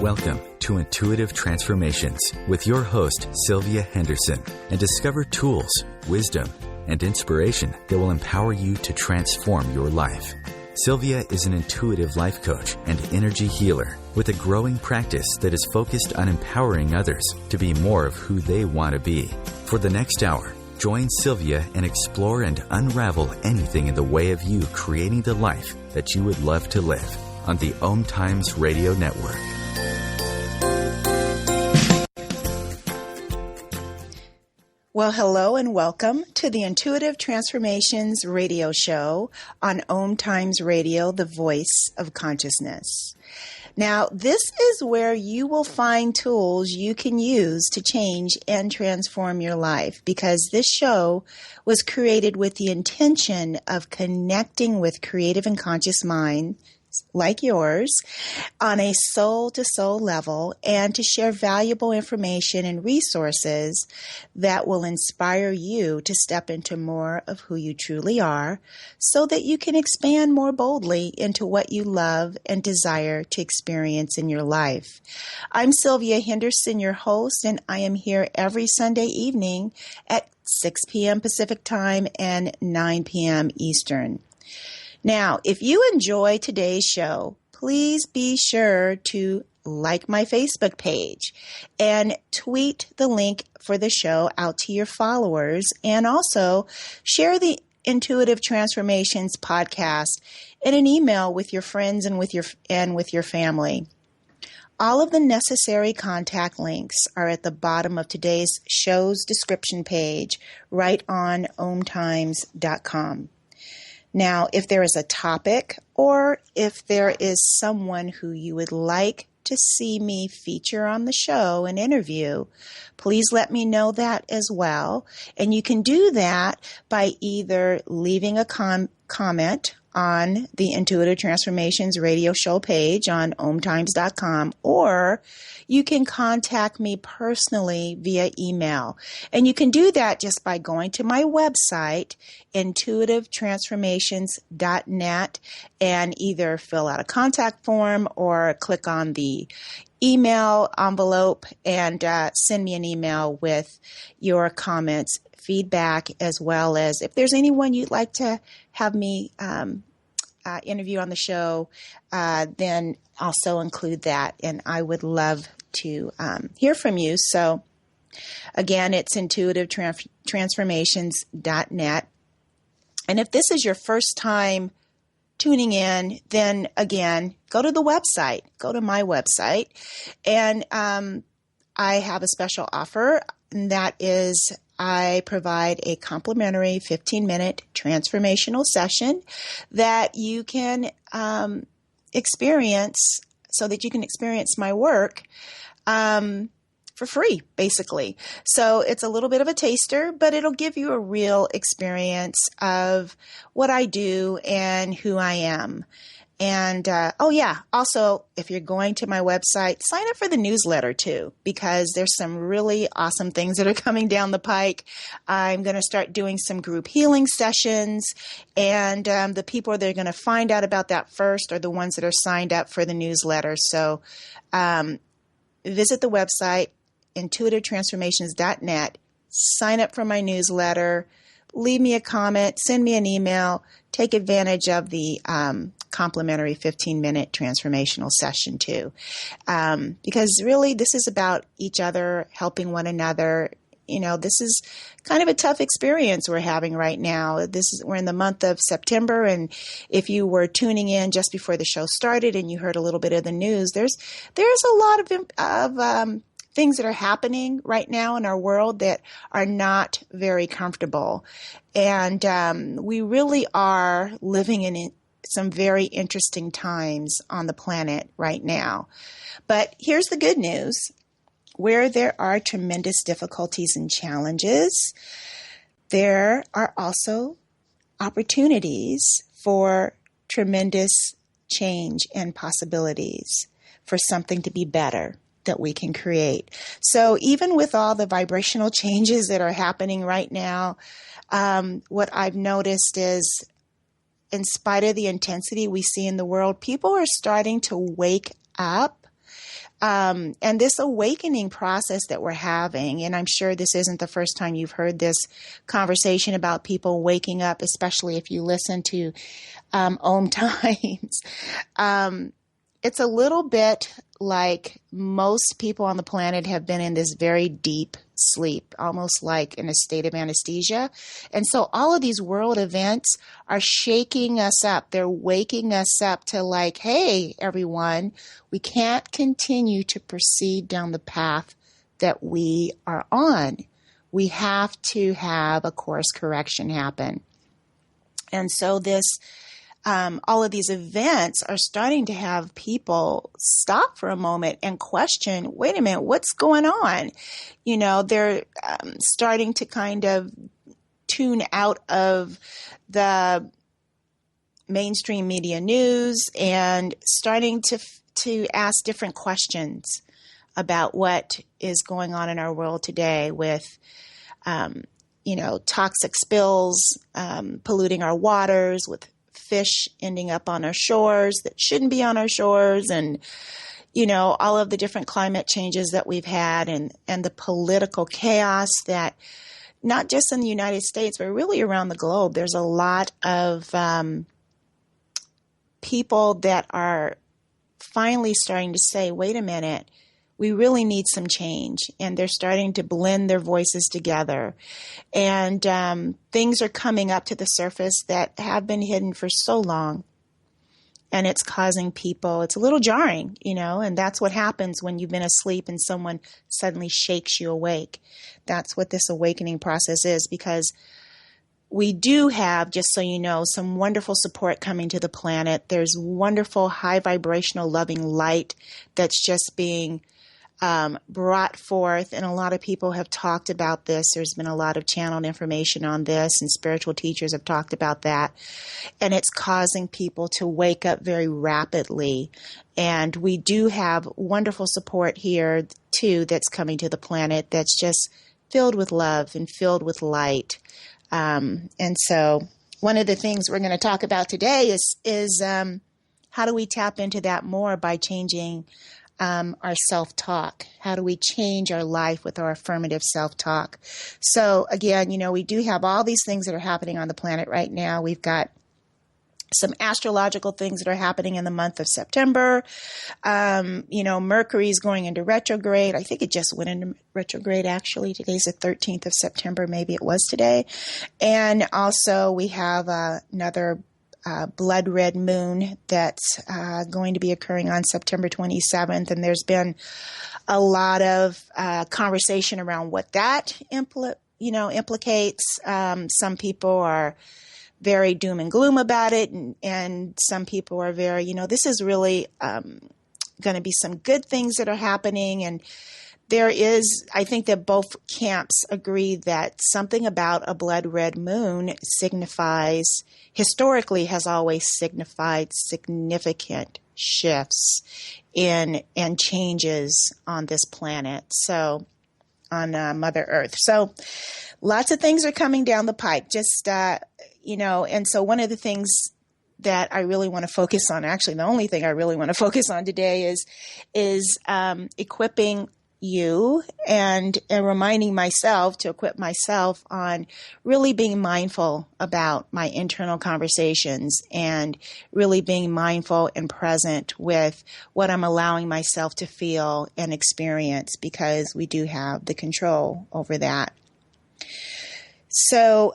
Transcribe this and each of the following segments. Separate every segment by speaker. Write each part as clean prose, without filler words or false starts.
Speaker 1: Welcome to Intuitive Transformations with your host, Sylvia Henderson, and discover tools, wisdom, and inspiration that will empower you to transform your life. Sylvia is an intuitive life coach and energy healer with a growing practice that is focused on empowering others to be more of who they want to be. For the next hour, join Sylvia and explore and unravel anything in the way of you creating the life that you would love to live on the OMTimes Radio Network.
Speaker 2: Well, hello and welcome to the Intuitive Transformations radio show on OMTimes Radio, the voice of consciousness. Now, this is where you will find tools you can use to change and transform your life, because this show was created with the intention of connecting with creative and conscious minds like yours on a soul-to-soul level, and to share valuable information and resources that will inspire you to step into more of who you truly are, so that you can expand more boldly into what you love and desire to experience in your life. I'm Sylvia Henderson, your host, and I am here every Sunday evening at 6 p.m. Pacific Time and 9 p.m. Eastern. Now, if you enjoy today's show, please be sure to like my Facebook page and tweet the link for the show out to your followers, and also share the Intuitive Transformations podcast in an email with your friends and with your family. All of the necessary contact links are at the bottom of today's show's description page right on OMTimes.com. Now, if there is a topic, or if there is someone who you would like to see me feature on the show and interview, please let me know that as well. And you can do that by either leaving a comment on the Intuitive Transformations radio show page on OMTimes.com, or you can contact me personally via email. And you can do that just by going to my website, intuitivetransformations.net, and either fill out a contact form or click on the email envelope and send me an email with your comments, feedback, as well as if there's anyone you'd like to have me interview on the show, then also include that, and I would love to hear from you. So again, it's intuitivetransformations.net. And if this is your first time tuning in, then again, go to the website, go to my website, and I have a special offer, and that is I provide a complimentary 15-minute transformational session that you can experience, so that you can experience my work for free, basically. So it's a little bit of a taster, but it'll give you a real experience of what I do and who I am. And, also, if you're going to my website, sign up for the newsletter too, because there's some really awesome things that are coming down the pike. I'm going to start doing some group healing sessions, and the people that are going to find out about that first are the ones that are signed up for the newsletter. So visit the website, intuitivetransformations.net, sign up for my newsletter, leave me a comment, send me an email, take advantage of the complimentary 15-minute transformational session too. Because really this is about each other, helping one another. You know, this is kind of a tough experience we're having right now. We're in the month of September, and if you were tuning in just before the show started and you heard a little bit of the news, there's a lot of things that are happening right now in our world that are not very comfortable. And we really are living in some very interesting times on the planet right now. But here's the good news. Where there are tremendous difficulties and challenges, there are also opportunities for tremendous change and possibilities for something to be better that we can create. So even with all the vibrational changes that are happening right now, what I've noticed is, in spite of the intensity we see in the world, people are starting to wake up And this awakening process that we're having, and I'm sure this isn't the first time you've heard this conversation about people waking up, especially if you listen to OMTimes. It's a little bit like most people on the planet have been in this very deep sleep, almost like in a state of anesthesia. And so all of these world events are shaking us up. They're waking us up to like, hey, everyone, we can't continue to proceed down the path that we are on. We have to have a course correction happen. And so all of these events are starting to have people stop for a moment and question, wait a minute, what's going on? You know, they're starting to kind of tune out of the mainstream media news and starting to ask different questions about what is going on in our world today with toxic spills, polluting our waters, with fish ending up on our shores that shouldn't be on our shores, and all of the different climate changes that we've had, and the political chaos that not just in the United States but really around the globe. There's a lot of people that are finally starting to say, wait a minute, we really need some change. And they're starting to blend their voices together. And things are coming up to the surface that have been hidden for so long. And it's causing people, it's a little jarring, and that's what happens when you've been asleep and someone suddenly shakes you awake. That's what this awakening process is, because we do have, just so you know, some wonderful support coming to the planet. There's wonderful, high vibrational, loving light that's just being brought forth, and a lot of people have talked about this. There's been a lot of channeled information on this, and spiritual teachers have talked about that, and it's causing people to wake up very rapidly. And we do have wonderful support here too that's coming to the planet that's just filled with love and filled with light. And so one of the things we're going to talk about today is how do we tap into that more by changing our self-talk? How do we change our life with our affirmative self-talk? So again, we do have all these things that are happening on the planet right now. We've got some astrological things that are happening in the month of September. Mercury is going into retrograde. I think it just went into retrograde, actually. Today's the 13th of September. Maybe it was today. And also we have another blood red moon that's going to be occurring on September 27th. And there's been a lot of conversation around what that implicates. Some people are very doom and gloom about it. And some people are very, this is really going to be some good things that are happening. And there is, I think that both camps agree that something about a blood red moon historically has always signified significant shifts and changes on this planet. So on Mother Earth. So lots of things are coming down the pike, and so one of the things that I really want to focus on, actually the only thing I really want to focus on today is equipping you and reminding myself to equip myself on really being mindful about my internal conversations and really being mindful and present with what I'm allowing myself to feel and experience, because we do have the control over that. So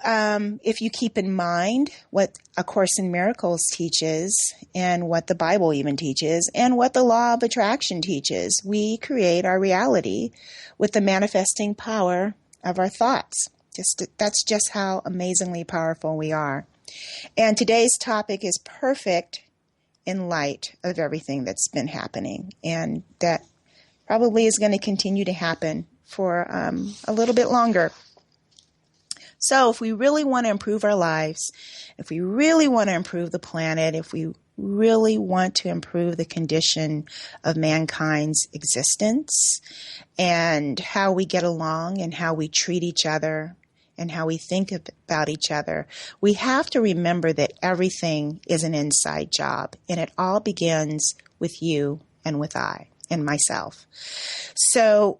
Speaker 2: if you keep in mind what A Course in Miracles teaches, and what the Bible even teaches, and what the law of attraction teaches, we create our reality with the manifesting power of our thoughts. That's just how amazingly powerful we are. And today's topic is perfect in light of everything that's been happening, and that probably is going to continue to happen for a little bit longer. So if we really want to improve our lives, if we really want to improve the planet, if we really want to improve the condition of mankind's existence and how we get along and how we treat each other and how we think about each other, we have to remember that everything is an inside job, and it all begins with you and with I. in myself. So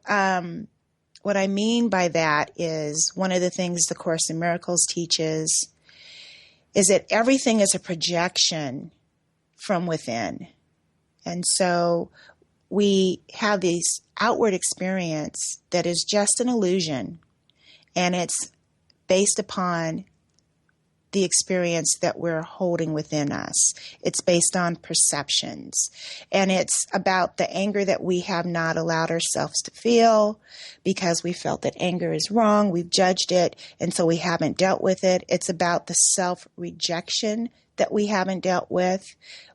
Speaker 2: what I mean by that is one of the things the Course in Miracles teaches is that everything is a projection from within. And so we have this outward experience that is just an illusion, and it's based upon the experience that we're holding within us. It's based on perceptions, and it's about the anger that we have not allowed ourselves to feel because we felt that anger is wrong. We've judged it, and so we haven't dealt with it. It's about the self-rejection that we haven't dealt with,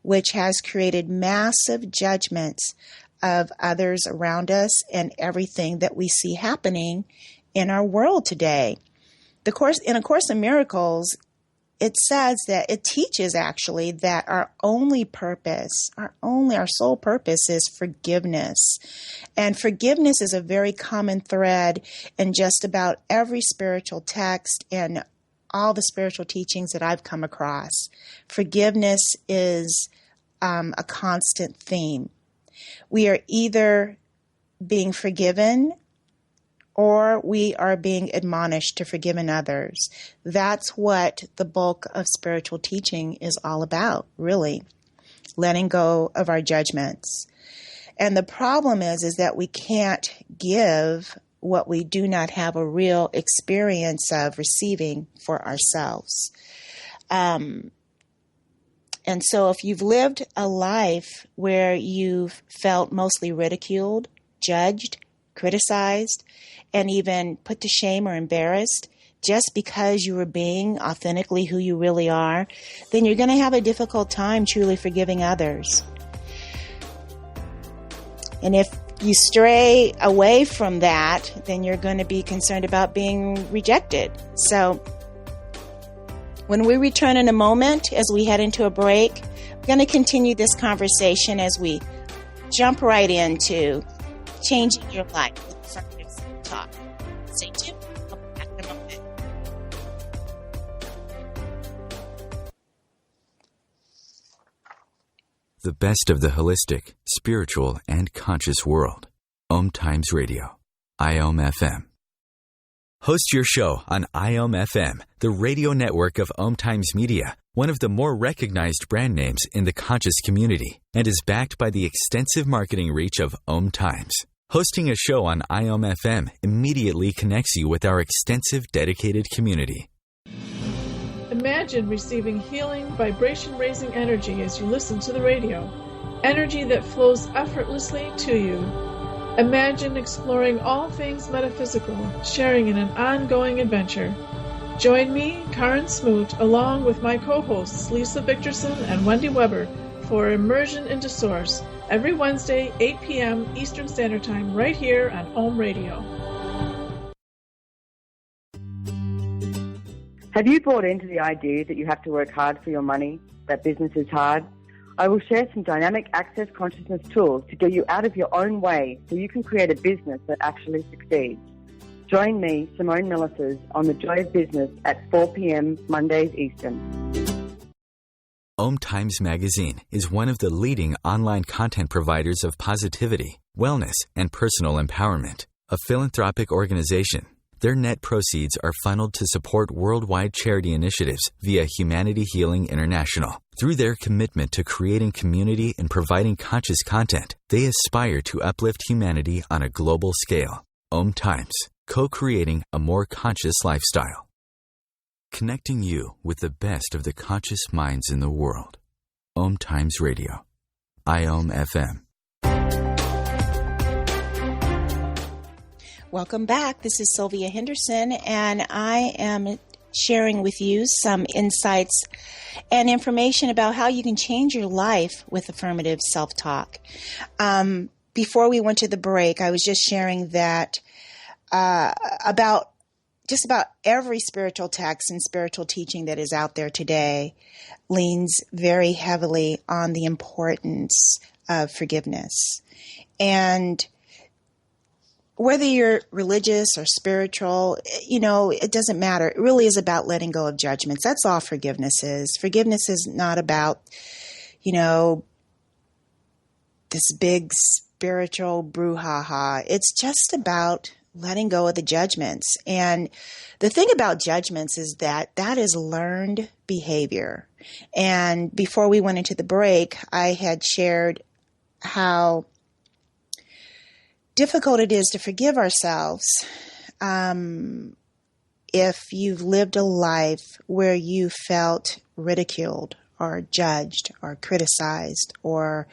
Speaker 2: which has created massive judgments of others around us and everything that we see happening in our world today. In A Course in Miracles, it says that it teaches actually that our only purpose, our sole purpose is forgiveness. And forgiveness is a very common thread in just about every spiritual text and all the spiritual teachings that I've come across. Forgiveness is a constant theme. We are either being forgiven or we are being admonished to forgive others. That's what the bulk of spiritual teaching is all about, really, letting go of our judgments. And the problem is that we can't give what we do not have a real experience of receiving for ourselves. And so if you've lived a life where you've felt mostly ridiculed, judged, criticized, and even put to shame or embarrassed just because you were being authentically who you really are, then you're going to have a difficult time truly forgiving others. And if you stray away from that, then you're going to be concerned about being rejected. So when we return in a moment, as we head into a break, we're going to continue this conversation as we jump right into changing your life with affirmative talk. Stay tuned. I'll be back in a moment.
Speaker 1: The best of the holistic, spiritual, and conscious world. OMTimes Radio. IOM-FM. Host your show on IOM-FM, the radio network of OMTimes Media, one of the more recognized brand names in the conscious community, and is backed by the extensive marketing reach of OMTimes. Hosting a show on IOM-FM immediately connects you with our extensive dedicated community.
Speaker 3: Imagine receiving healing, vibration-raising energy as you listen to the radio. Energy that flows effortlessly to you. Imagine exploring all things metaphysical, sharing in an ongoing adventure. Join me, Karen Smoot, along with my co-hosts Lisa Victorson and Wendy Weber for Immersion into Source, every Wednesday, 8 p.m. Eastern Standard Time, right here on OM Radio.
Speaker 4: Have you bought into the idea that you have to work hard for your money, that business is hard? I will share some dynamic access consciousness tools to get you out of your own way so you can create a business that actually succeeds. Join me, Simone Millisers, on The Joy of Business at 4 p.m. Mondays Eastern.
Speaker 1: OMTimes Magazine is one of the leading online content providers of positivity, wellness, and personal empowerment. A philanthropic organization, their net proceeds are funneled to support worldwide charity initiatives via Humanity Healing International. Through their commitment to creating community and providing conscious content, they aspire to uplift humanity on a global scale. OMTimes, co-creating a more conscious lifestyle. Connecting you with the best of the conscious minds in the world. OMTimes Radio. IOM-FM.
Speaker 2: Welcome back. This is Sylvia Henderson, and I am sharing with you some insights and information about how you can change your life with affirmative self-talk. Before we went to the break, I was just sharing that about just about every spiritual text and spiritual teaching that is out there today leans very heavily on the importance of forgiveness. And whether you're religious or spiritual, it doesn't matter. It really is about letting go of judgments. That's all forgiveness is. Forgiveness is not about, this big spiritual brouhaha. It's just about letting go of the judgments. And the thing about judgments is that is learned behavior. And before we went into the break, I had shared how difficult it is to forgive ourselves if you've lived a life where you felt ridiculed or judged or criticized or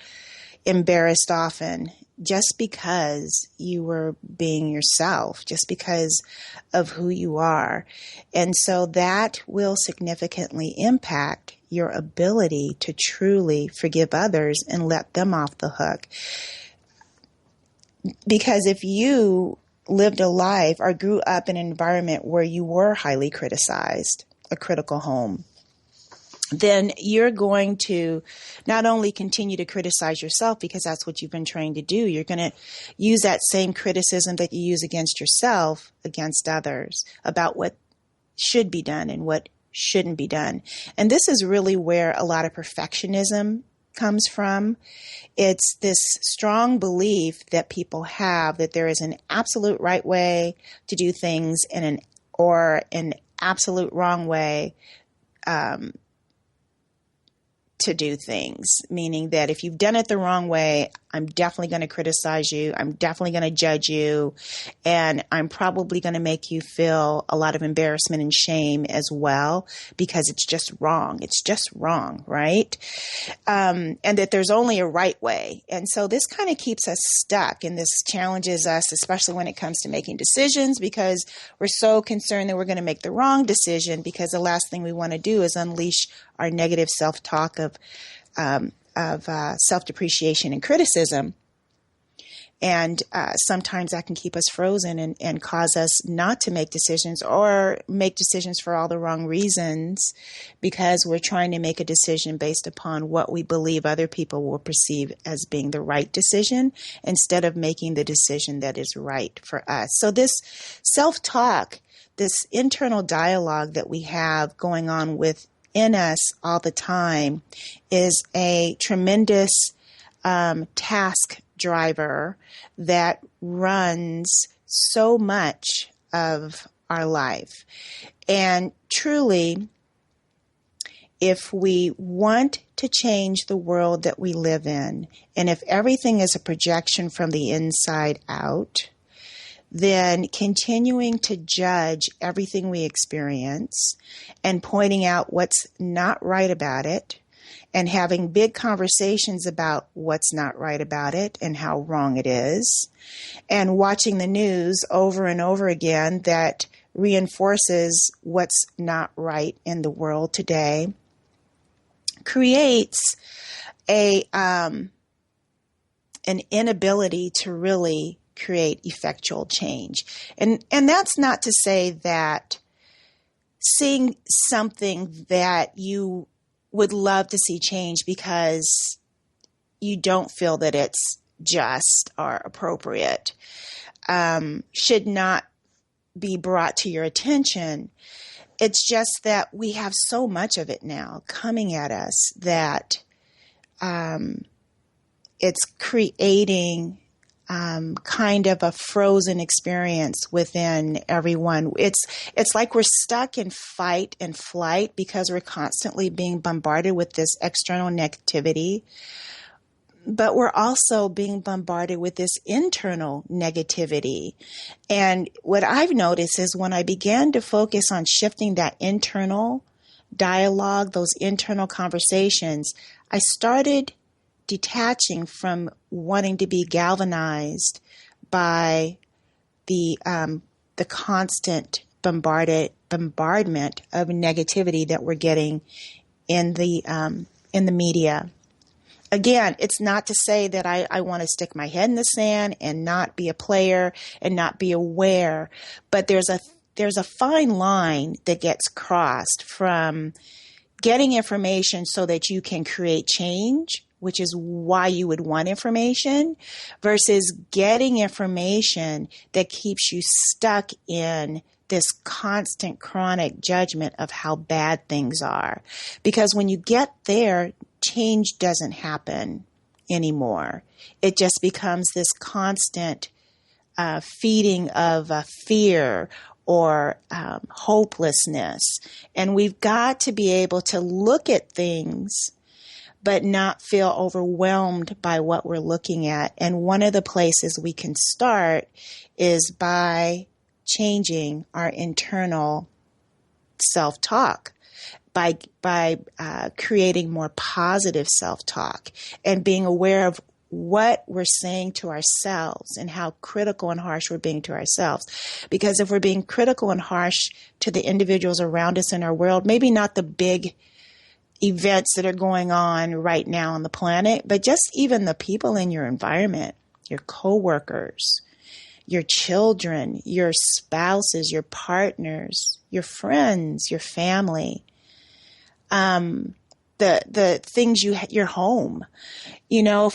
Speaker 2: embarrassed often, just because you were being yourself, just because of who you are. And so that will significantly impact your ability to truly forgive others and let them off the hook. Because if you lived a life or grew up in an environment where you were highly criticized, a critical home, then you're going to not only continue to criticize yourself because that's what you've been trained to do, you're going to use that same criticism that you use against yourself against others about what should be done and what shouldn't be done. And this is really where a lot of perfectionism comes from. It's this strong belief that people have that there is an absolute right way to do things and an absolute wrong way to do things, meaning that if you've done it the wrong way, I'm definitely going to criticize you. I'm definitely going to judge you. And I'm probably going to make you feel a lot of embarrassment and shame as well, because it's just wrong. It's just wrong, right? And that there's only a right way. And so this kind of keeps us stuck, and this challenges us, especially when it comes to making decisions, because we're so concerned that we're going to make the wrong decision, because the last thing we want to do is unleash our negative self-talk of self-depreciation and criticism. And sometimes that can keep us frozen and cause us not to make decisions, or make decisions for all the wrong reasons, because we're trying to make a decision based upon what we believe other people will perceive as being the right decision, instead of making the decision that is right for us. So this self-talk, this internal dialogue that we have going on within us all the time, is a tremendous task driver that runs so much of our life. And truly, if we want to change the world that we live in, and if everything is a projection from the inside out, then continuing to judge everything we experience and pointing out what's not right about it, and having big conversations about what's not right about it and how wrong it is, and watching the news over and over again that reinforces what's not right in the world today, creates an inability to really create effectual change. And that's not to say that seeing something that you would love to see change because you don't feel that it's just or appropriate should not be brought to your attention. It's just that we have so much of it now coming at us that it's creating kind of a frozen experience within everyone. It's like we're stuck in fight and flight because we're constantly being bombarded with this external negativity, but we're also being bombarded with this internal negativity. And what I've noticed is when I began to focus on shifting that internal dialogue, those internal conversations, I started detaching from wanting to be galvanized by the constant bombardment of negativity that we're getting in the media. Again, it's not to say that I want to stick my head in the sand and not be a player and not be aware, but there's a fine line that gets crossed from getting information so that you can create change, which is why you would want information, versus getting information that keeps you stuck in this constant chronic judgment of how bad things are. Because when you get there, change doesn't happen. anymore. It just becomes this constant feeding of fear or hopelessness. And we've got to be able to look at things but not feel overwhelmed by what we're looking at. And one of the places we can start is by changing our internal self-talk, by creating more positive self-talk and being aware of what we're saying to ourselves and how critical and harsh we're being to ourselves. Because if we're being critical and harsh to the individuals around us in our world, maybe not the big events that are going on right now on the planet, but just even the people in your environment, your coworkers, your children, your spouses, your partners, your friends, your family, the things your home. You know,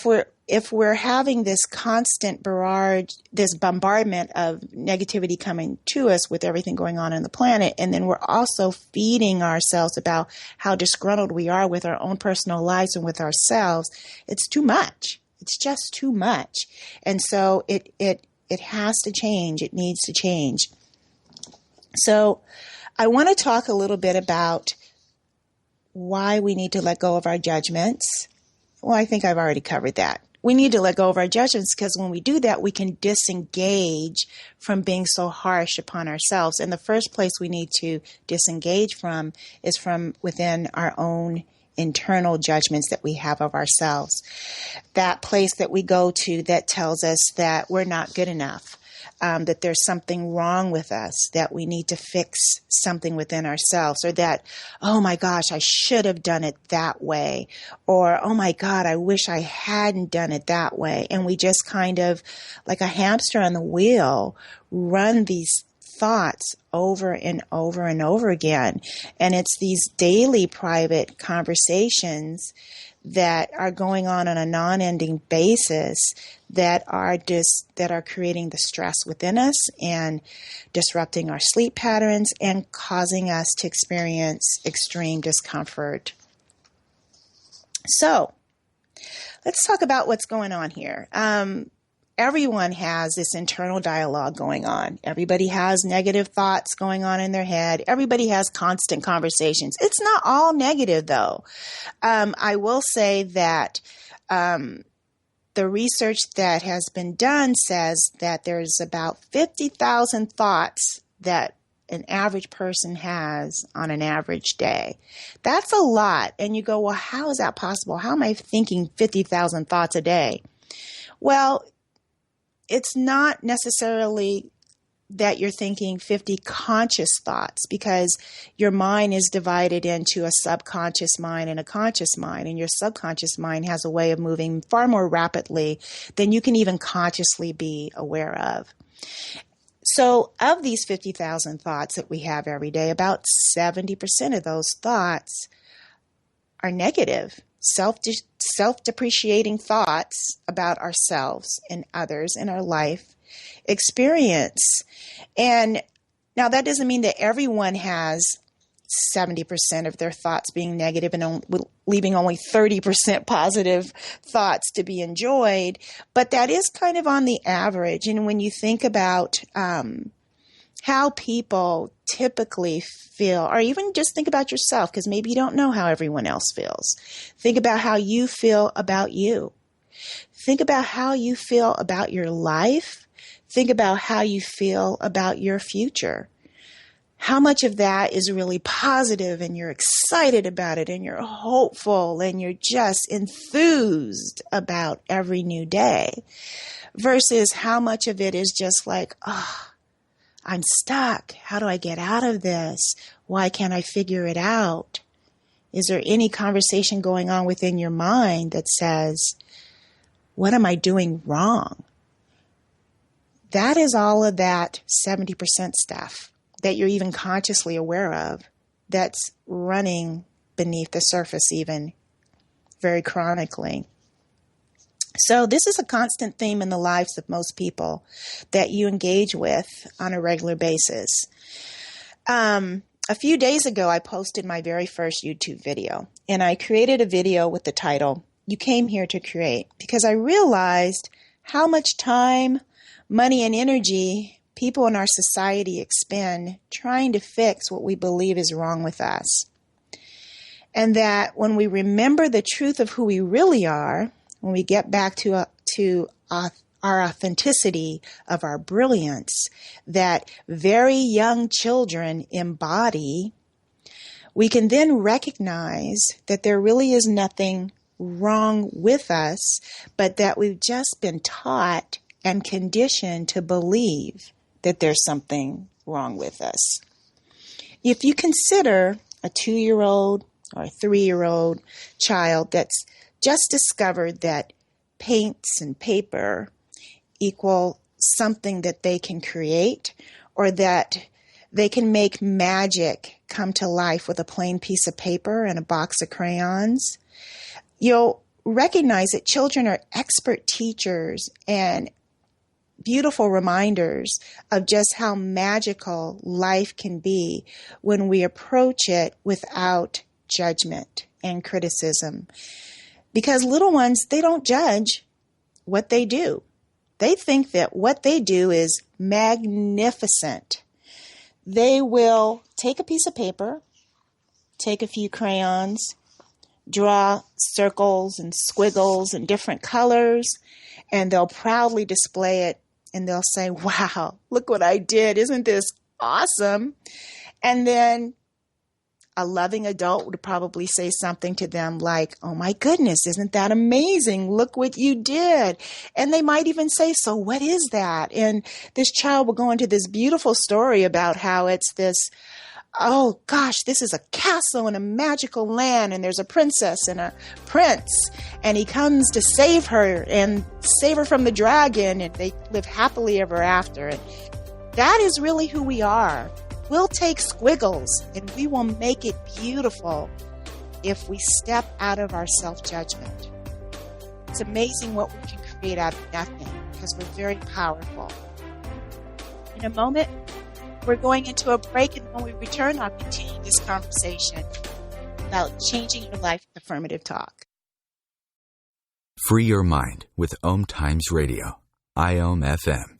Speaker 2: if we're having this constant barrage, this bombardment of negativity coming to us with everything going on in the planet, and then we're also feeding ourselves about how disgruntled we are with our own personal lives and with ourselves, it's too much. It's just too much. And so it has to change. It needs to change. So I want to talk a little bit about why we need to let go of our judgments. Well, I think I've already covered that. We need to let go of our judgments because when we do that, we can disengage from being so harsh upon ourselves. And the first place we need to disengage from is from within our own internal judgments that we have of ourselves. That place that we go to that tells us that we're not good enough, that there's something wrong with us, that we need to fix something within ourselves, or that, oh my gosh, I should have done it that way, or oh my God, I wish I hadn't done it that way. And we just kind of, like a hamster on the wheel, run these thoughts over and over and over again. And it's these daily private conversations that are going on a non-ending basis that are creating the stress within us and disrupting our sleep patterns and causing us to experience extreme discomfort. So let's talk about what's going on here. Everyone has this internal dialogue going on. Everybody has negative thoughts going on in their head. Everybody has constant conversations. It's not all negative, though. I will say that the research that has been done says that there's about 50,000 thoughts that an average person has on an average day. That's a lot. And you go, well, how is that possible? How am I thinking 50,000 thoughts a day? Well, it's not necessarily that you're thinking 50 conscious thoughts, because your mind is divided into a subconscious mind and a conscious mind, and your subconscious mind has a way of moving far more rapidly than you can even consciously be aware of. So of these 50,000 thoughts that we have every day, about 70% of those thoughts are negative, self-depreciating thoughts about ourselves and others in our life experience. And now that doesn't mean that everyone has 70% of their thoughts being negative and leaving only 30% positive thoughts to be enjoyed, but that is kind of on the average. And when you think about how people typically feel, or even just think about yourself, because maybe you don't know how everyone else feels. Think about how you feel about you. Think about how you feel about your life. Think about how you feel about your future. How much of that is really positive and you're excited about it and you're hopeful and you're just enthused about every new day, versus how much of it is just like, oh, I'm stuck. How do I get out of this? Why can't I figure it out? Is there any conversation going on within your mind that says, what am I doing wrong? That is all of that 70% stuff that you're even consciously aware of that's running beneath the surface even very chronically. So this is a constant theme in the lives of most people that you engage with on a regular basis. A few days ago, I posted my very first YouTube video, and I created a video with the title, you came here to create, because I realized how much time, money, and energy people in our society expend trying to fix what we believe is wrong with us. And that when we remember the truth of who we really are, when we get back to our authenticity of our brilliance that very young children embody, we can then recognize that there really is nothing wrong with us, but that we've just been taught and conditioned to believe that there's something wrong with us. If you consider a 2-year-old or a 3-year-old child that's just discovered that paints and paper equal something that they can create, or that they can make magic come to life with a plain piece of paper and a box of crayons, you'll recognize that children are expert teachers and beautiful reminders of just how magical life can be when we approach it without judgment and criticism. Because little ones, they don't judge what they do. They think that what they do is magnificent. They will take a piece of paper, take a few crayons, draw circles and squiggles and different colors, and they'll proudly display it, and they'll say, "Wow, look what I did. Isn't this awesome?" And then a loving adult would probably say something to them like, "Oh my goodness, isn't that amazing? Look what you did." And they might even say, "So what is that?" And this child will go into this beautiful story about how it's this, "Oh gosh, this is a castle in a magical land, and there's a princess and a prince, and he comes to save her from the dragon, and they live happily ever after." And that is really who we are. We'll take squiggles and we will make it beautiful if we step out of our self-judgment. It's amazing what we can create out of nothing, because we're very powerful. In a moment, we're going into a break, and when we return, I'll continue this conversation about changing your life with affirmative talk.
Speaker 1: Free your mind with OMTimes Radio, IOM FM.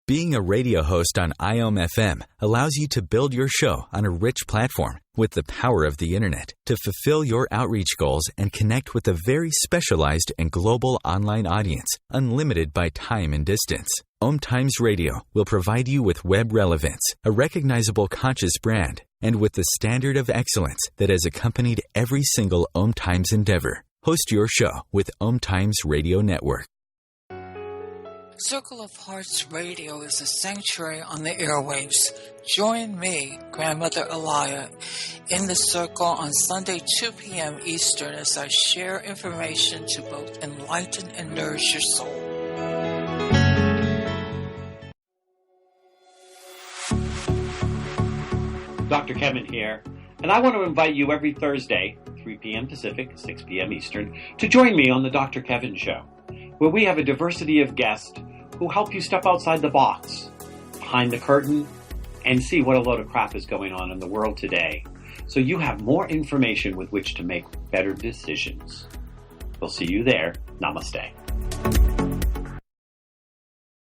Speaker 1: Being a radio host on IOM FM allows you to build your show on a rich platform with the power of the internet to fulfill your outreach goals and connect with a very specialized and global online audience, unlimited by time and distance. OMTimes Radio will provide you with web relevance, a recognizable conscious brand, and with the standard of excellence that has accompanied every single OMTimes endeavor. Host your show with OMTimes Radio Network.
Speaker 5: Circle of Hearts Radio is a sanctuary on the airwaves. Join me, Grandmother Elia, in the circle on Sunday, 2 p.m. Eastern, as I share information to both enlighten and nourish your soul.
Speaker 6: Dr. Kevin here, and I want to invite you every Thursday, 3 p.m. Pacific, 6 p.m. Eastern, to join me on the Dr. Kevin Show, where we have a diversity of guests who help you step outside the box, behind the curtain, and see what a load of crap is going on in the world today, so you have more information with which to make better decisions. We'll see you there. Namaste.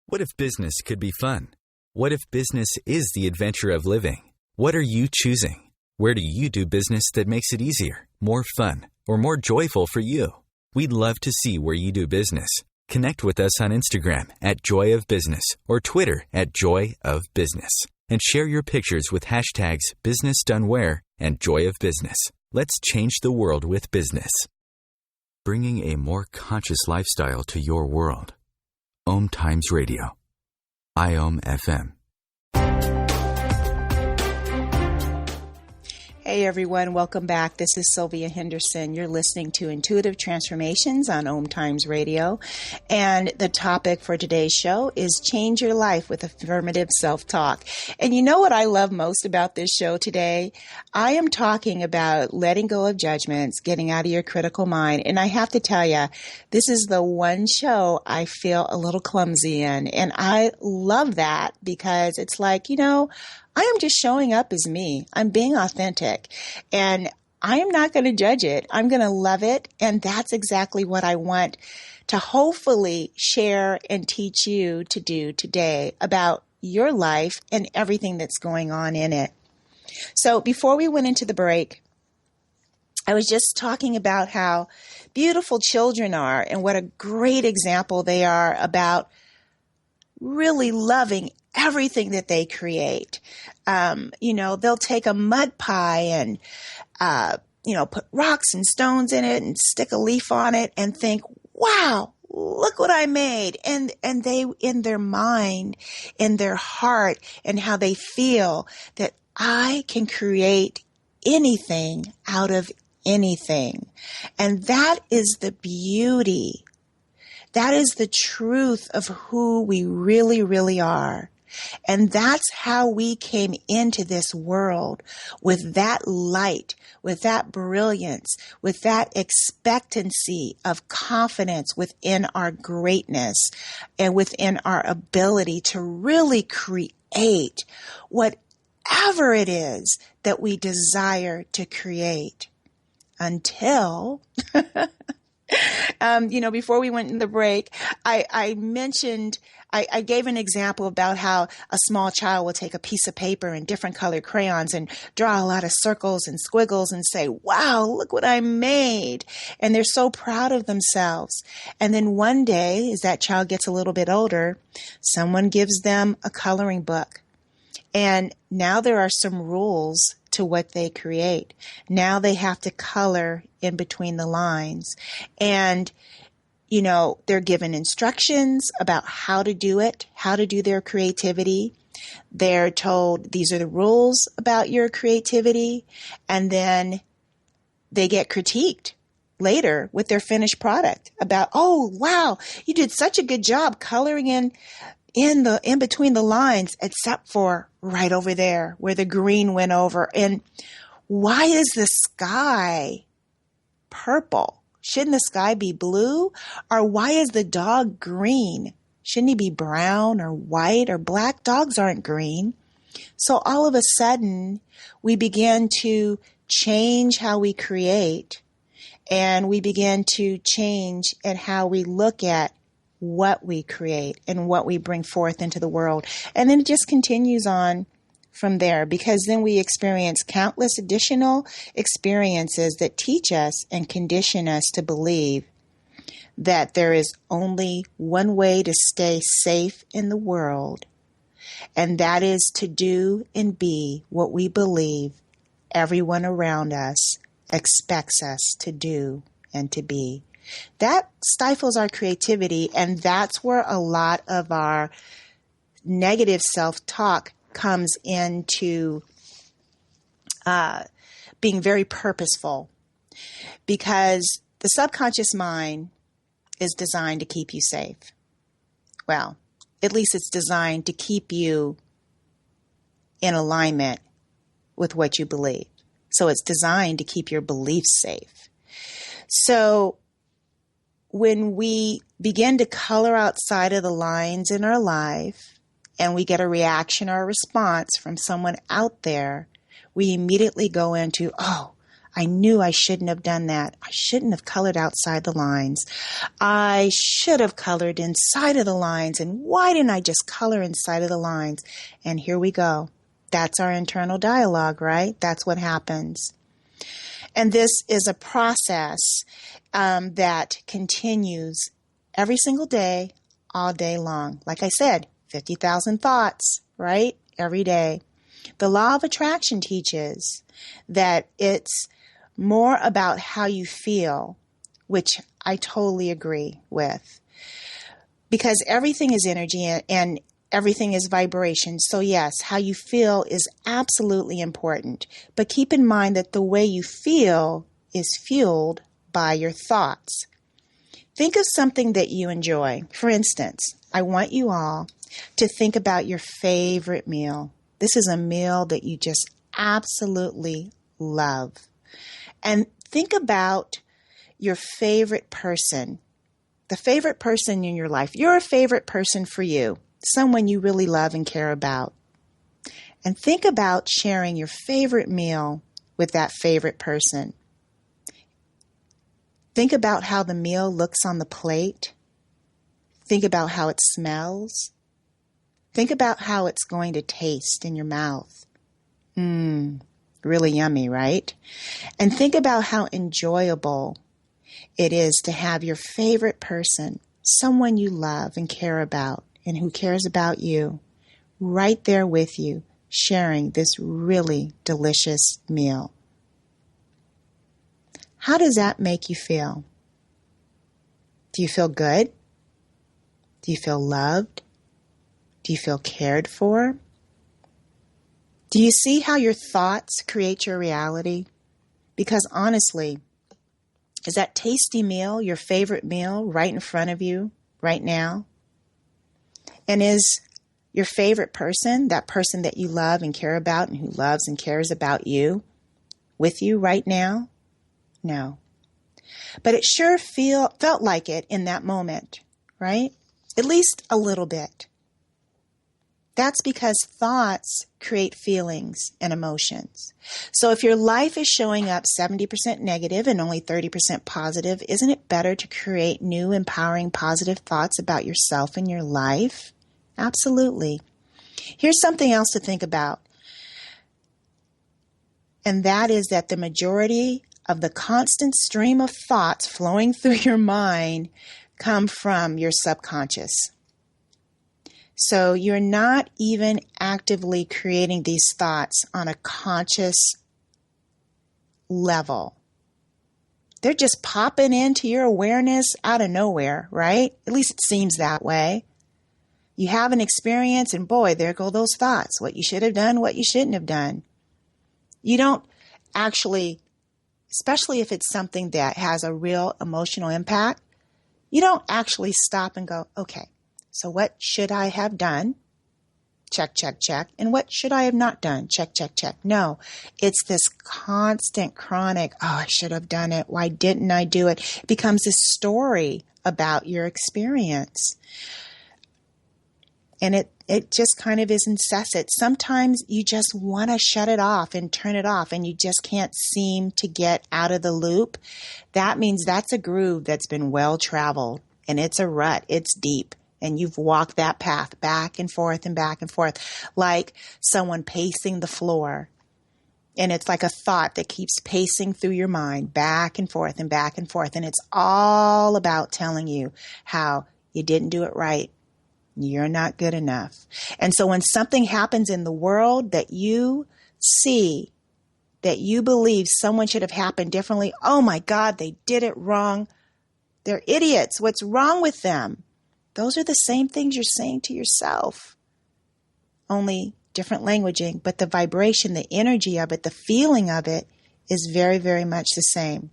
Speaker 1: What if business could be fun? What if business is the adventure of living? What are you choosing? Where do you do business that makes it easier, more fun, or more joyful for you? We'd love to see where you do business. Connect with us on Instagram at Joy of Business or Twitter at Joy of Business, and share your pictures with hashtags BusinessDoneWhere and Joy of Business. Let's change the world with business. Bringing a more conscious lifestyle to your world. OMTimes Radio, IOM FM.
Speaker 2: Hey everyone, welcome back. This is Sylvia Henderson. You're listening to Intuitive Transformations on OMTimes Radio. And the topic for today's show is Change Your Life with Affirmative Self-Talk. And you know what I love most about this show today? I am talking about letting go of judgments, getting out of your critical mind. And I have to tell you, this is the one show I feel a little clumsy in. And I love that because it's like, I am just showing up as me. I'm being authentic. And I am not going to judge it. I'm going to love it. And that's exactly what I want to hopefully share and teach you to do today about your life and everything that's going on in it. So before we went into the break, I was just talking about how beautiful children are and what a great example they are about really loving everything that they create. They'll take a mud pie and, put rocks and stones in it and stick a leaf on it and think, wow, look what I made. And they, in their mind, in their heart, and how they feel that I can create anything out of anything. And that is the beauty. That is the truth of who we really, really are. And that's how we came into this world, with that light, with that brilliance, with that expectancy of confidence within our greatness and within our ability to really create whatever it is that we desire to create. Until, before we went in the break, I mentioned, I gave an example about how a small child will take a piece of paper and different colored crayons and draw a lot of circles and squiggles and say, wow, look what I made. And they're so proud of themselves. And then one day, as that child gets a little bit older, someone gives them a coloring book. And now there are some rules to what they create. Now they have to color in between the lines. And, they're given instructions about how to do it, how to do their creativity. They're told these are the rules about your creativity. And then they get critiqued later with their finished product about, oh, wow, you did such a good job coloring in between the lines, except for right over there where the green went over. And why is the sky purple? Shouldn't the sky be blue? Or why is the dog green? Shouldn't he be brown or white or black? Dogs aren't green. So all of a sudden, we began to change how we create, and we began to change at how we look at what we create and what we bring forth into the world. And then it just continues on from there, because then we experience countless additional experiences that teach us and condition us to believe that there is only one way to stay safe in the world, and that is to do and be what we believe everyone around us expects us to do and to be. That stifles our creativity, and that's where a lot of our negative self-talk comes into being very purposeful, because the subconscious mind is designed to keep you safe. Well, at least it's designed to keep you in alignment with what you believe. So it's designed to keep your beliefs safe. So when we begin to color outside of the lines in our life, and we get a reaction or a response from someone out there, we immediately go into, oh, I knew I shouldn't have done that. I shouldn't have colored outside the lines. I should have colored inside of the lines. And why didn't I just color inside of the lines? And here we go. That's our internal dialogue, right? That's what happens. And this is a process that continues every single day, all day long. Like I said, 50,000 thoughts, right? Every day. The law of attraction teaches that it's more about how you feel, which I totally agree with, because everything is energy and everything is vibration. So yes, how you feel is absolutely important, but keep in mind that the way you feel is fueled by your thoughts. Think of something that you enjoy. For instance, I want you all to think about your favorite meal. This is a meal that you just absolutely love. And think about your favorite person, the favorite person in your life. You're a favorite person for you, someone you really love and care about. And think about sharing your favorite meal with that favorite person. Think about how the meal looks on the plate. Think about how it smells. Think about how it's going to taste in your mouth. Really yummy, right? And think about how enjoyable it is to have your favorite person, someone you love and care about, and who cares about you, right there with you, sharing this really delicious meal. How does that make you feel? Do you feel good? Do you feel loved? Do you feel cared for? Do you see how your thoughts create your reality? Because honestly, is that tasty meal your favorite meal right in front of you right now? And is your favorite person, that person that you love and care about and who loves and cares about you, with you right now? No. But it sure felt like it in that moment, right? At least a little bit. That's because thoughts create feelings and emotions. So if your life is showing up 70% negative and only 30% positive, isn't it better to create new, empowering, positive thoughts about yourself and your life? Absolutely. Here's something else to think about. And that is that the majority of the constant stream of thoughts flowing through your mind come from your subconscious. So you're not even actively creating these thoughts on a conscious level. They're just popping into your awareness out of nowhere, right? At least it seems that way. You have an experience and boy, there go those thoughts. What you should have done, what you shouldn't have done. You don't actually, especially if it's something that has a real emotional impact, you don't actually stop and go, okay, so what should I have done? Check, check, check. And what should I have not done? Check, check, check. No, it's this constant chronic, oh, I should have done it. Why didn't I do it? It becomes this story about your experience. And it just kind of is incessant. Sometimes you just want to shut it off and turn it off and you just can't seem to get out of the loop. That means that's a groove that's been well traveled and it's a rut. It's deep. And you've walked that path back and forth, like someone pacing the floor. And it's like a thought that keeps pacing through your mind, back and forth. And it's all about telling you how you didn't do it right. You're not good enough. And so when something happens in the world that you see, that you believe someone should have happened differently, oh my God, they did it wrong. They're idiots. What's wrong with them? Those are the same things you're saying to yourself, only different languaging, but the vibration, the energy of it, the feeling of it is very, very much the same.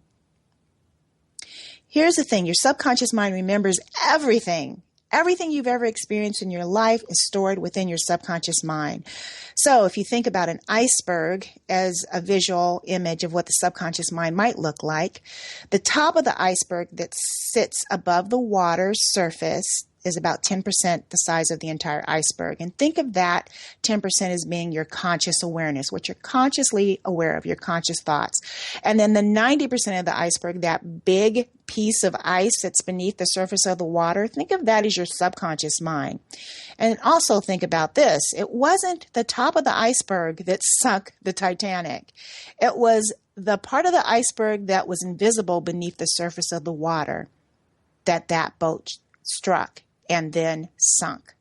Speaker 2: Here's the thing. Your subconscious mind remembers everything. Everything you've ever experienced in your life is stored within your subconscious mind. So if you think about an iceberg as a visual image of what the subconscious mind might look like, the top of the iceberg that sits above the water's surface is about 10% the size of the entire iceberg. And think of that 10% as being your conscious awareness, what you're consciously aware of, your conscious thoughts. And then the 90% of the iceberg, that big piece of ice that's beneath the surface of the water, think of that as your subconscious mind. And also think about this. It wasn't the top of the iceberg that sunk the Titanic. It was the part of the iceberg that was invisible beneath the surface of the water that boat struck and then sunk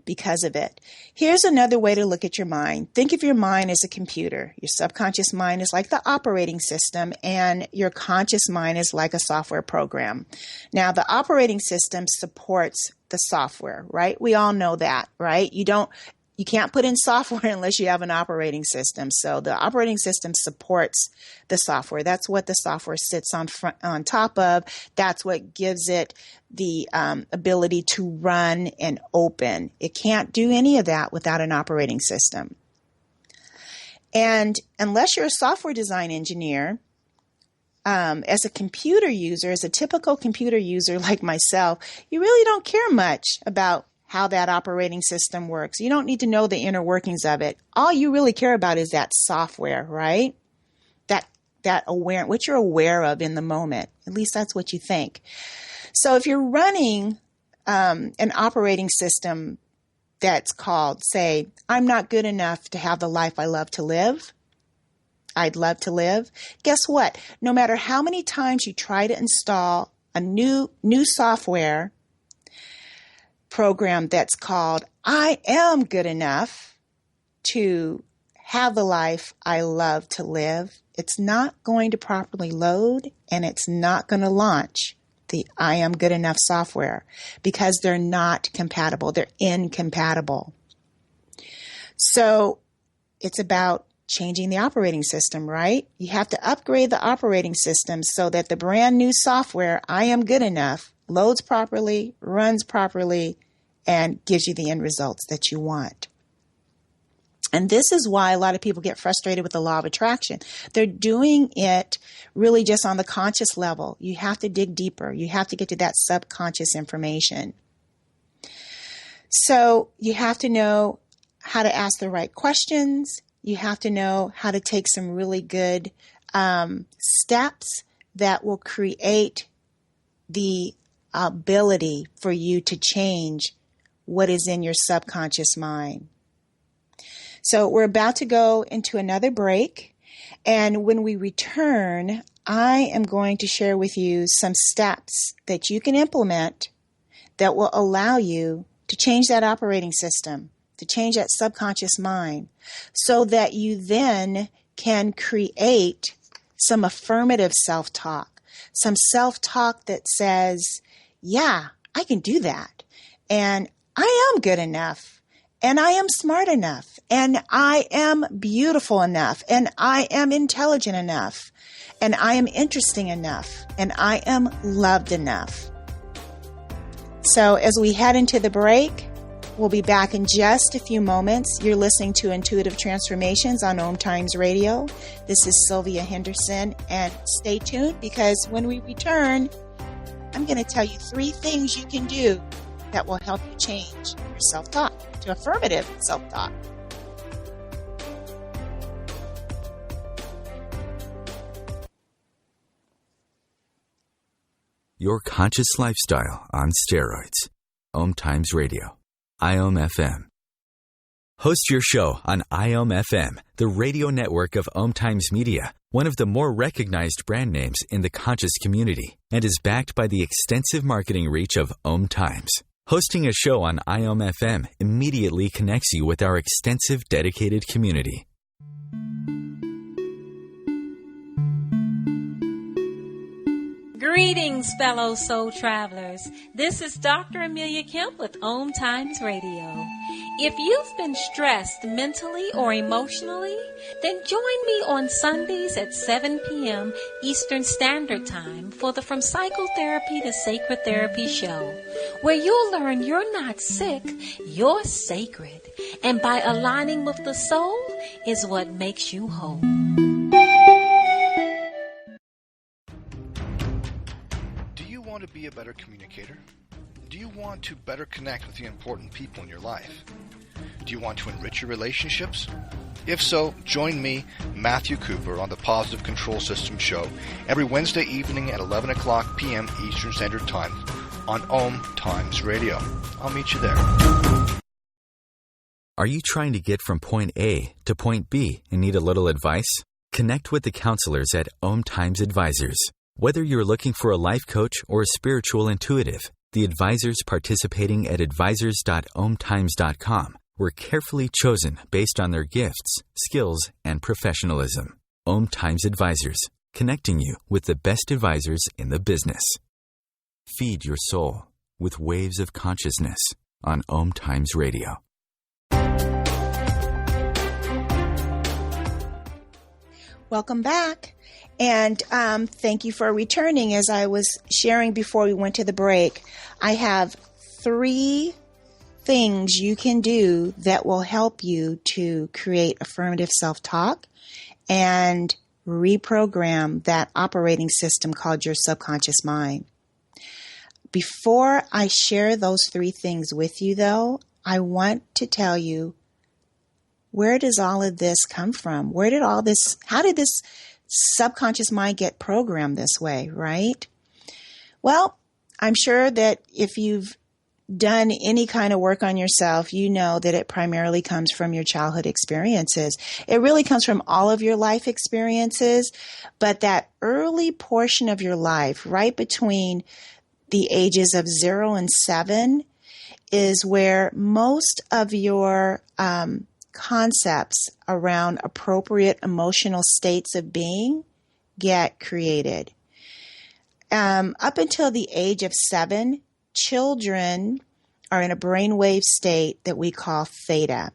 Speaker 2: because of it. Here's another way to look at your mind. Think of your mind as a computer. Your subconscious mind is like the operating system, and your conscious mind is like a software program. Now, the operating system supports the software, right? We all know that, right? You can't put in software unless you have an operating system. So the operating system supports the software. That's what the software sits on top of. That's what gives it the ability to run and open. It can't do any of that without an operating system. And unless you're a software design engineer, as a computer user, as a typical computer user like myself, you really don't care much about how that operating system works. You don't need to know the inner workings of it. All you really care about is that software, right? What you're aware of in the moment. At least that's what you think. So if you're running an operating system that's called, say, I'm not good enough to have the life I'd love to live, guess what? No matter how many times you try to install a new software program that's called I am good enough to have the life I love to live, it's not going to properly load and it's not going to launch the I am good enough software because they're not compatible. They're incompatible. So it's about changing the operating system, right? You have to upgrade the operating system so that the brand new software, I am good enough, loads properly, runs properly, and gives you the end results that you want. And this is why a lot of people get frustrated with the law of attraction. They're doing it really just on the conscious level. You have to dig deeper. You have to get to that subconscious information. So you have to know how to ask the right questions. You have to know how to take some really good steps that will create the ability for you to change what is in your subconscious mind. So we're about to go into another break. And when we return, I am going to share with you some steps that you can implement that will allow you to change that operating system, to change that subconscious mind, so that you then can create some affirmative self-talk, some self-talk that says, yeah, I can do that. And I am good enough. And I am smart enough, and I am beautiful enough, and I am intelligent enough, and I am interesting enough, and I am loved enough. So as we head into the break, we'll be back in just a few moments. You're listening to Intuitive Transformations on OMTimes Radio. This is Sylvia Henderson, and stay tuned because when we return, I'm going to tell you 3 things you can do that will help you change your self-talk to affirmative self-talk.
Speaker 1: Your conscious lifestyle on steroids. OMTimes Radio. IOM FM. Host your show on IOM FM, the radio network of OMTimes Media, one of the more recognized brand names in the conscious community, and is backed by the extensive marketing reach of OMTimes. Hosting a show on IOM FM immediately connects you with our extensive dedicated community.
Speaker 7: Greetings, fellow soul travelers. This is Dr. Amelia Kemp with OMTimes Radio. If you've been stressed mentally or emotionally, then join me on Sundays at 7 p.m. Eastern Standard Time for the From Psychotherapy to Sacred Therapy show, where you'll learn you're not sick, you're sacred. And by aligning with the soul is what makes you whole.
Speaker 8: Do you want to be a better communicator? Do you want to better connect with the important people in your life? Do you want to enrich your relationships? If so, join me, Matthew Cooper, on the Positive Control System show every Wednesday evening at 11 o'clock p.m. Eastern Standard Time on OMTimes Radio. I'll meet you there.
Speaker 1: Are you trying to get from point A to point B and need a little advice? Connect with the counselors at OMTimes Advisors. Whether you're looking for a life coach or a spiritual intuitive, the advisors participating at advisors.omtimes.com were carefully chosen based on their gifts, skills, and professionalism. OMTimes Advisors, connecting you with the best advisors in the business. Feed your soul with waves of consciousness on OMTimes Radio.
Speaker 2: Welcome back. And thank you for returning. As I was sharing before we went to the break, I have 3 things you can do that will help you to create affirmative self-talk and reprogram that operating system called your subconscious mind. Before I share those three things with you, though, I want to tell you, where does all of this come from? How did this subconscious mind get programmed this way, right? Well, I'm sure that if you've done any kind of work on yourself, you know that it primarily comes from your childhood experiences. It really comes from all of your life experiences, but that early portion of your life, right between the ages of 0 and 7, is where most of your concepts around appropriate emotional states of being get created. Up until the age of 7, children are in a brainwave state that we call theta.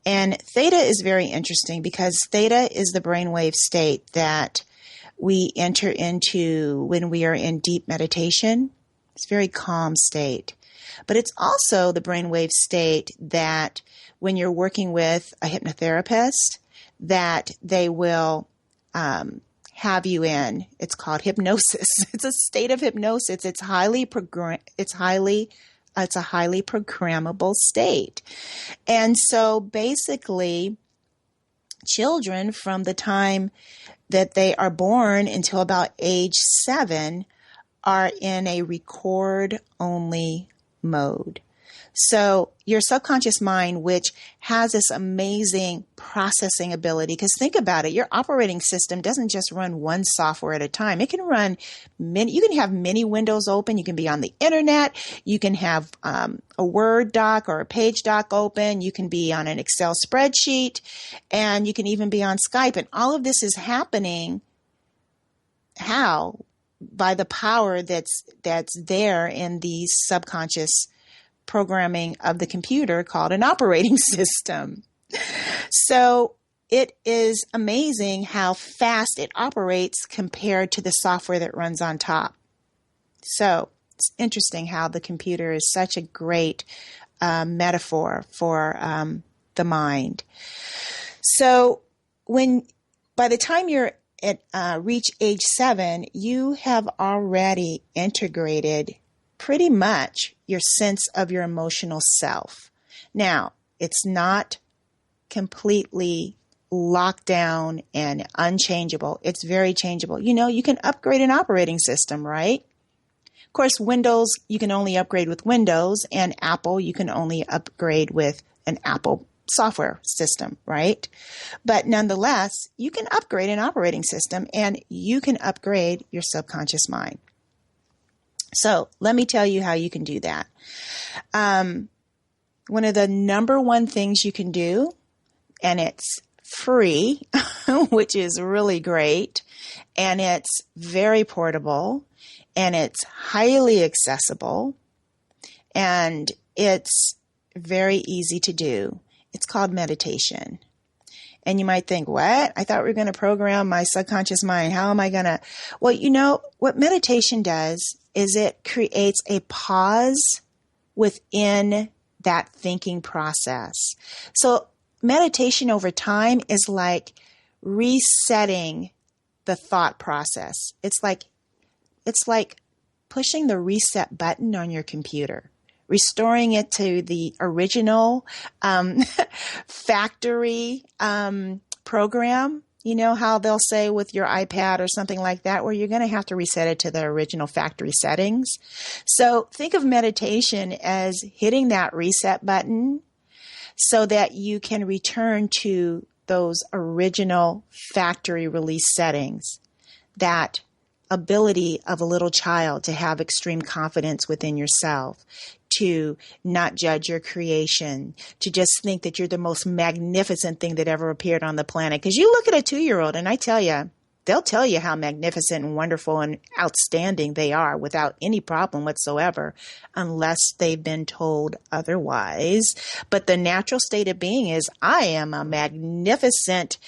Speaker 2: And theta is very interesting because theta is the brainwave state that we enter into when we are in deep meditation. It's a very calm state. But it's also the brainwave state that when you're working with a hypnotherapist, that they will have you in. It's called hypnosis. It's a state of hypnosis. It's a highly programmable state. And so basically, children from the time that they are born until about age 7 are in a record-only mode. So your subconscious mind, which has this amazing processing ability, because think about it, your operating system doesn't just run one software at a time. It can run many, you can have many windows open. You can be on the internet. You can have a Word doc or a page doc open. You can be on an Excel spreadsheet, and you can even be on Skype. And all of this is happening how? By the power that's there in the subconscious programming of the computer called an operating system. So it is amazing how fast it operates compared to the software that runs on top. So it's interesting how the computer is such a great metaphor for the mind. So by the time you're reach age 7, you have already integrated pretty much your sense of your emotional self. Now, it's not completely locked down and unchangeable. It's very changeable. You know, you can upgrade an operating system, right? Of course, Windows, you can only upgrade with Windows, and Apple, you can only upgrade with an Apple software system, right? But nonetheless, you can upgrade an operating system and you can upgrade your subconscious mind. So let me tell you how you can do that. One of the number one things you can do, and it's free, which is really great, and it's very portable, and it's highly accessible, and it's very easy to do. It's called meditation. And you might think, what? I thought we were going to program my subconscious mind. How am I going to? Well, you know, what meditation does is it creates a pause within that thinking process. So meditation over time is like resetting the thought process. It's like pushing the reset button on your computer, restoring it to the original factory program. You know how they'll say with your iPad or something like that, where you're going to have to reset it to the original factory settings. So think of meditation as hitting that reset button so that you can return to those original factory release settings, that ability of a little child to have extreme confidence within yourself, to not judge your creation, to just think that you're the most magnificent thing that ever appeared on the planet. Because you look at a 2-year-old and I tell you, they'll tell you how magnificent and wonderful and outstanding they are without any problem whatsoever, unless they've been told otherwise. But the natural state of being is, I am a magnificent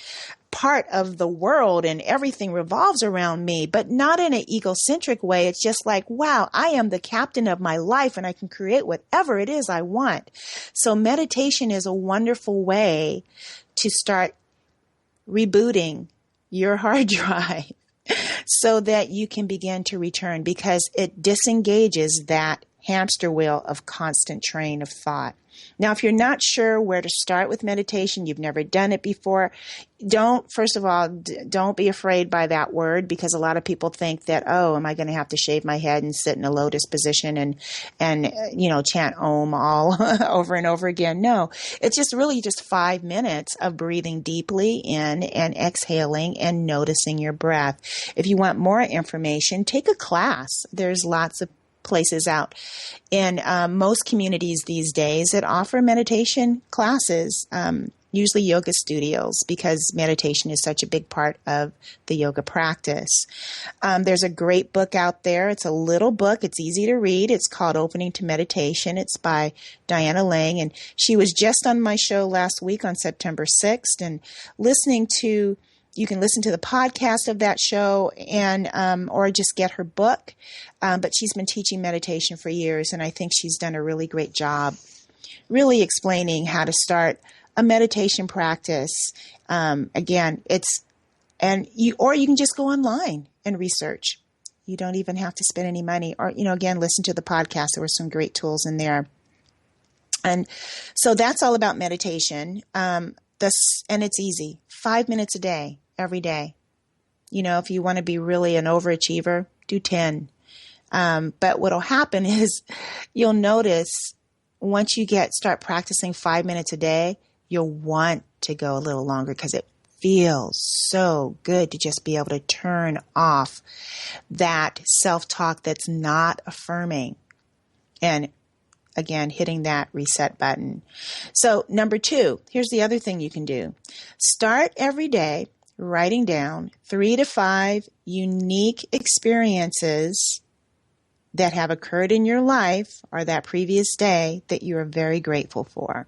Speaker 2: part of the world and everything revolves around me, but not in an egocentric way. It's just like, wow, I am the captain of my life and I can create whatever it is I want. So meditation is a wonderful way to start rebooting your hard drive so that you can begin to return, because it disengages that hamster wheel of constant train of thought. Now, if you're not sure where to start with meditation, you've never done it before, first of all, don't be afraid by that word, because a lot of people think that, oh, am I going to have to shave my head and sit in a lotus position and chant Om all over and over again? No, it's just 5 minutes of breathing deeply in and exhaling and noticing your breath. If you want more information, take a class. There's lots of places out in most communities these days that offer meditation classes, usually yoga studios, because meditation is such a big part of the yoga practice. There's a great book out there. It's a little book. It's easy to read. It's called Opening to Meditation. It's by Diana Lang, and she was just on my show last week on September 6th, and you can listen to the podcast of that show and or just get her book. But she's been teaching meditation for years, and I think she's done a really great job really explaining how to start a meditation practice. Again, you can just go online and research. You don't even have to spend any money, or again, listen to the podcast. There were some great tools in there. And so that's all about meditation. And it's easy. 5 minutes a day, every day. If you want to be really an overachiever, do 10. But what'll happen is you'll notice once you start practicing 5 minutes a day, you'll want to go a little longer, because it feels so good to just be able to turn off that self-talk that's not affirming. And again, hitting that reset button. So number 2, here's the other thing you can do. Start every day writing down 3 to 5 unique experiences that have occurred in your life or that previous day that you are very grateful for.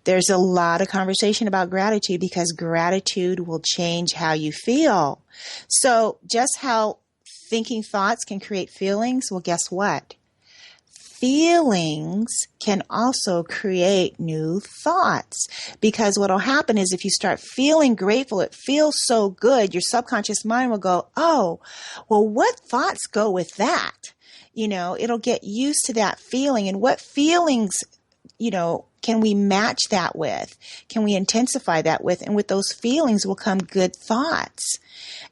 Speaker 2: There's a lot of conversation about gratitude, because gratitude will change how you feel. So just how thinking thoughts can create feelings, well, guess what? Feelings can also create new thoughts, because what will happen is if you start feeling grateful, it feels so good, your subconscious mind will go, oh, well, what thoughts go with that? It'll get used to that feeling, and what feelings, can we match that with? Can we intensify that with? And with those feelings will come good thoughts.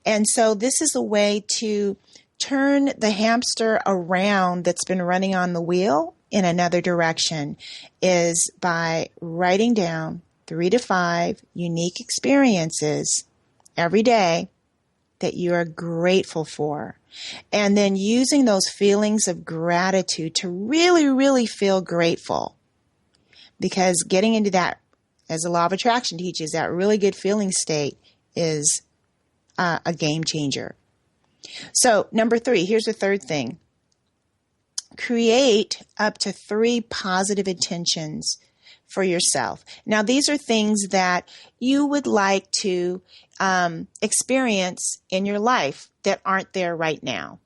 Speaker 2: And so this is a way to turn the hamster around that's been running on the wheel in another direction, is by writing down 3 to 5 unique experiences every day that you are grateful for. And then using those feelings of gratitude to really, really feel grateful. Because getting into that, as the law of attraction teaches, that really good feeling state is a game changer. So number 3, here's the third thing. Create up to 3 positive intentions for yourself. Now, these are things that you would like to experience in your life that aren't there right now.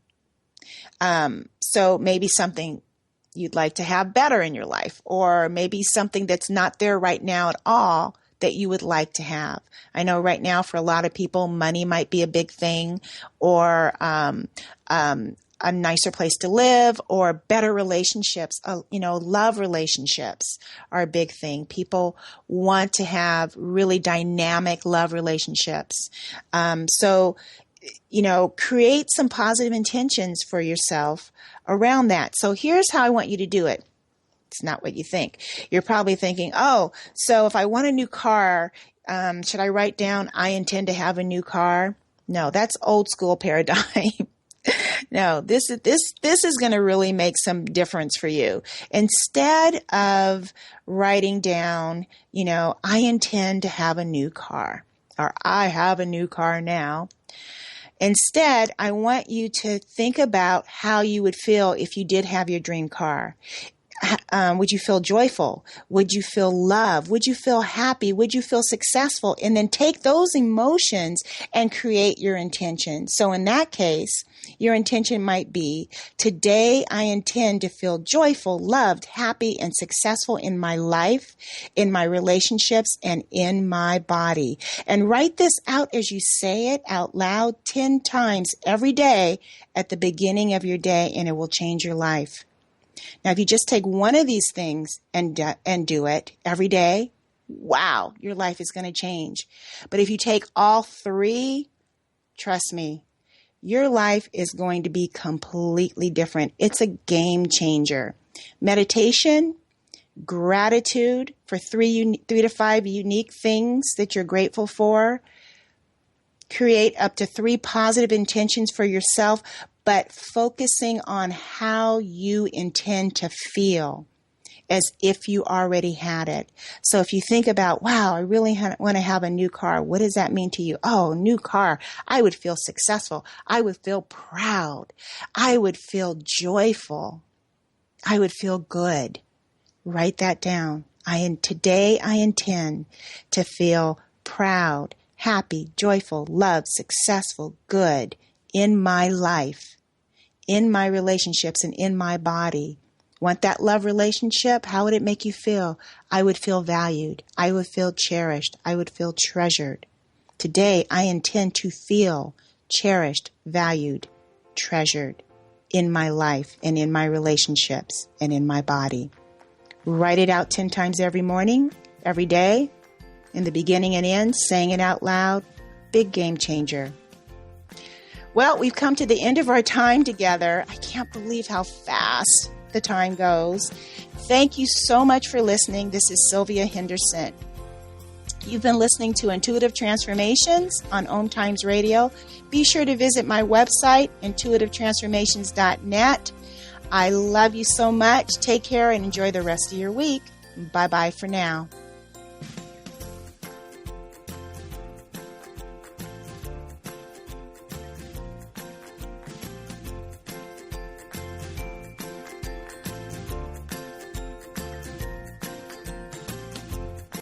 Speaker 2: So maybe something you'd like to have better in your life, or maybe something that's not there right now at all that you would like to have. I know right now for a lot of people, money might be a big thing, or a nicer place to live, or better relationships. Love relationships are a big thing. People want to have really dynamic love relationships. So create some positive intentions for yourself around that. So here's how I want you to do it. It's not what you think. You're probably thinking, oh, so if I want a new car, should I write down, I intend to have a new car? No, that's old school paradigm. No, this is going to really make some difference for you. Instead of writing down, I intend to have a new car, or I have a new car now. Instead, I want you to think about how you would feel if you did have your dream car. Would you feel joyful? Would you feel love? Would you feel happy? Would you feel successful? And then take those emotions and create your intention. So in that case, your intention might be, today I intend to feel joyful, loved, happy, and successful in my life, in my relationships, and in my body. And write this out as you say it out loud 10 times every day at the beginning of your day, and it will change your life. Now, if you just take one of these things and do it every day, wow, your life is going to change. But if you take all three, trust me, your life is going to be completely different. It's a game changer. Meditation, gratitude for 3 to 5 unique things that you're grateful for. Create up to 3 positive intentions for yourself, but focusing on how you intend to feel as if you already had it. So if you think about, wow, I really want to have a new car. What does that mean to you? Oh, new car. I would feel successful. I would feel proud. I would feel joyful. I would feel good. Write that down. Today I intend to feel proud, happy, joyful, loved, successful, good in my life, in my relationships, and in my body. Want that love relationship? How would it make you feel? I would feel valued. I would feel cherished. I would feel treasured. Today, I intend to feel cherished, valued, treasured in my life and in my relationships and in my body. Write it out 10 times every morning, every day, in the beginning and end, saying it out loud. Big game changer. Well, we've come to the end of our time together. I can't believe how fast the time goes. Thank you so much for listening. This is Sylvia Henderson. You've been listening to Intuitive Transformations on OMTimes Radio. Be sure to visit my website, intuitivetransformations.net. I love you so much. Take care and enjoy the rest of your week. Bye-bye for now.